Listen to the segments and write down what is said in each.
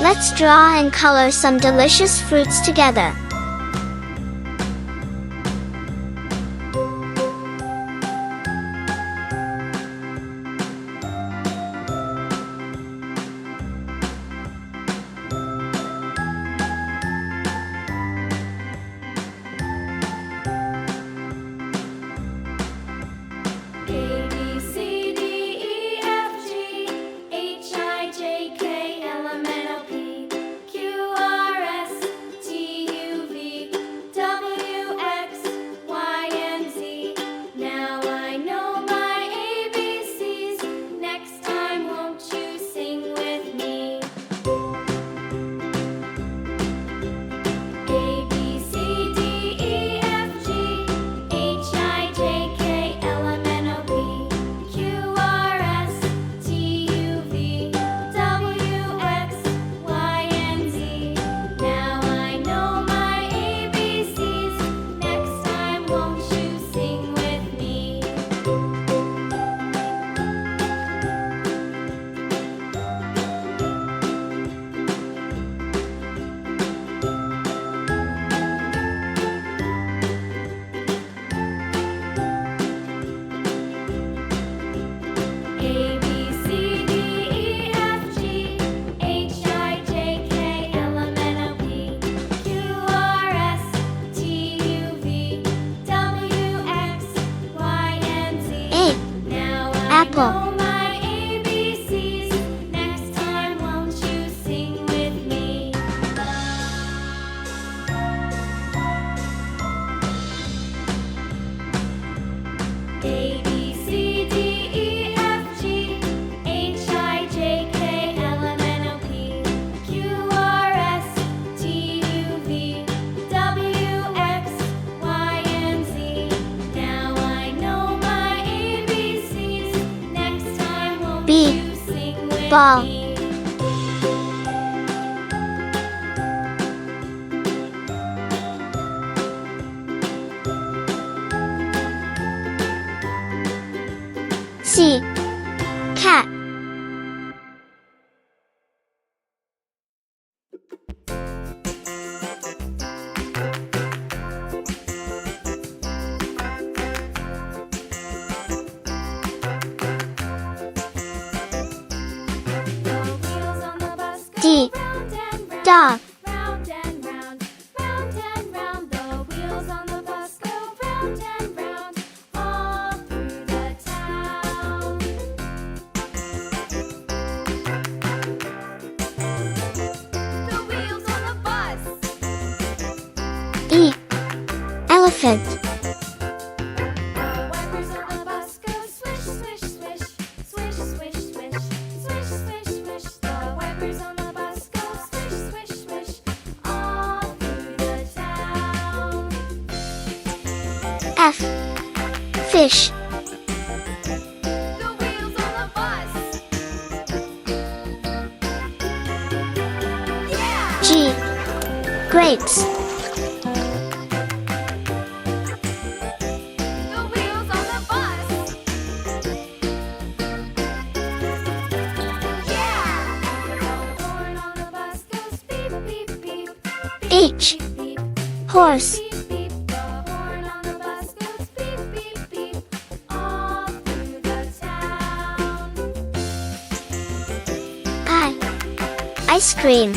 Let's draw and color some delicious fruits together. Apple. B. Ball. C. Cat. D. Dog. E. Elephant. F. Fish. G. Grapes. H. Horse. I. Ice cream.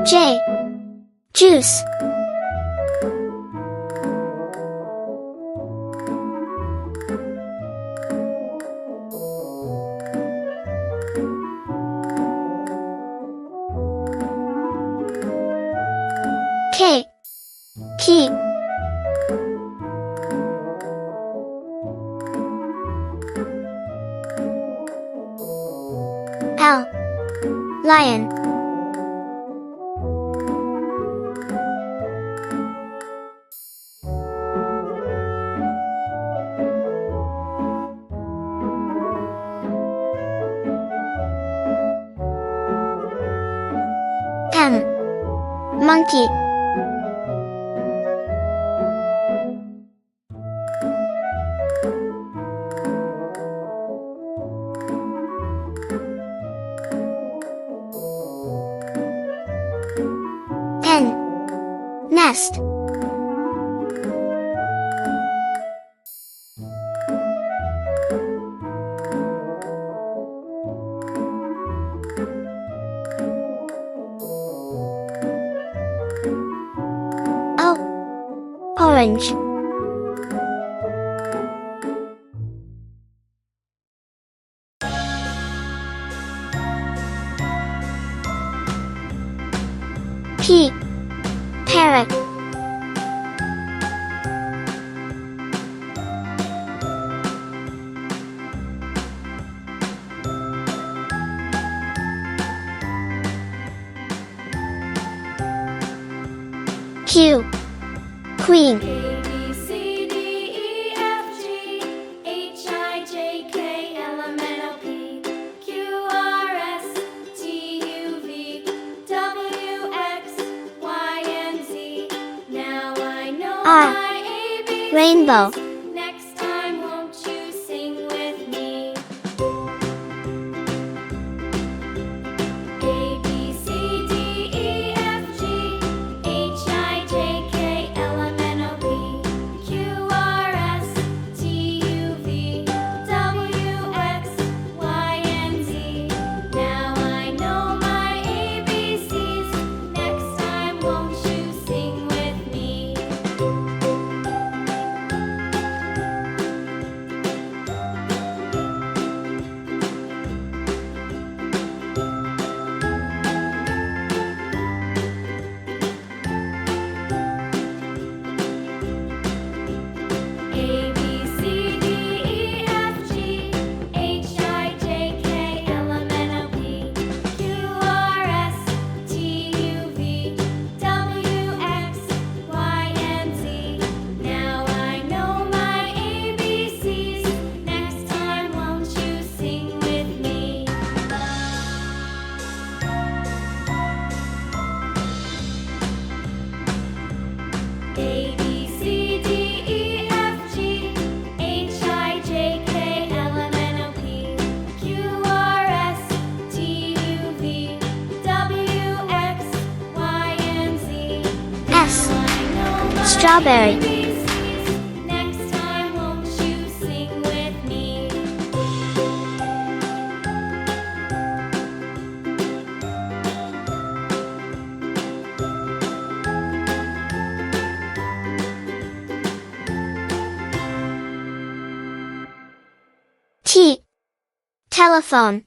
J. Juice. K. Key. L. Lion. M. Monkey. N. Nest. O. Orange. P. Parrot. Q. Queen. A, B, C, D, E, F, G, H, I, J, K, L, M, N, O, P, Q, R, S, T, U, V, W, X, Y, and Z. Now I know R. my ABCs. Rainbow. Next time, won't you sing with me? A, B, C, D, E, F, G, H, I, J, K, L, M, N, O, P, Q, R, S, T, U, V, W, X, Y, and Z. Now I know my ABCs. Next time, won't you sing with me? A, B, C, D, E, F, G, H, I, J, K, L, M, N, O, P, Q, R, S, T, U, V, W, X, Y, and Z. Now I know my ABCs. Next time, won't you sing with me? A, B, C, D, E, F, G, H, I, J, K, L, M, N, O, P, Q, R, S, T, U, V, W, X, Y, and Z. S. Now I know my Strawberry. ABCs. Next time, won't you sing with me? T. Telephone.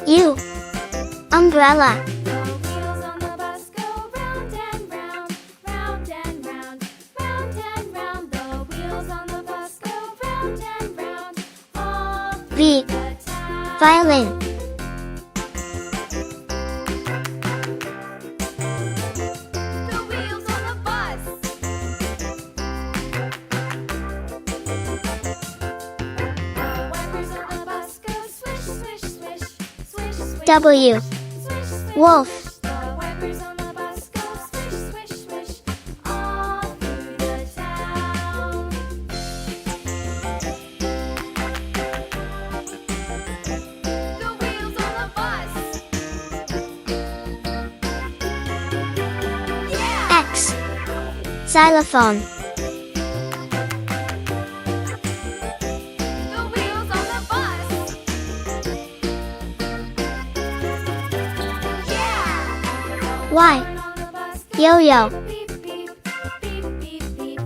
U. Umbrella. The wheels on the bus go round and round, round and round, round and round. The wheels on the bus go round and round, all V. through the town. Violin. The wheels on the bus. The wipers on the bus go swish, swish, swish, swish, swish. W. Swish, swish, Wolf. swish. The wipers on the bus go swish, swish, swish, all through the town. The wheels on the bus. Yeah! X. Xylophone. Y. On the bus Yo-yo. beep beep, beep beep beep,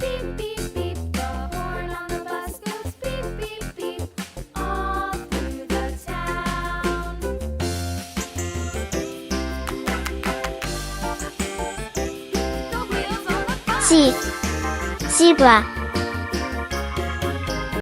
beep beep beep. The horn on the bus goes beep beep beep all through the town. The wheels on the bus. Z. Zebra.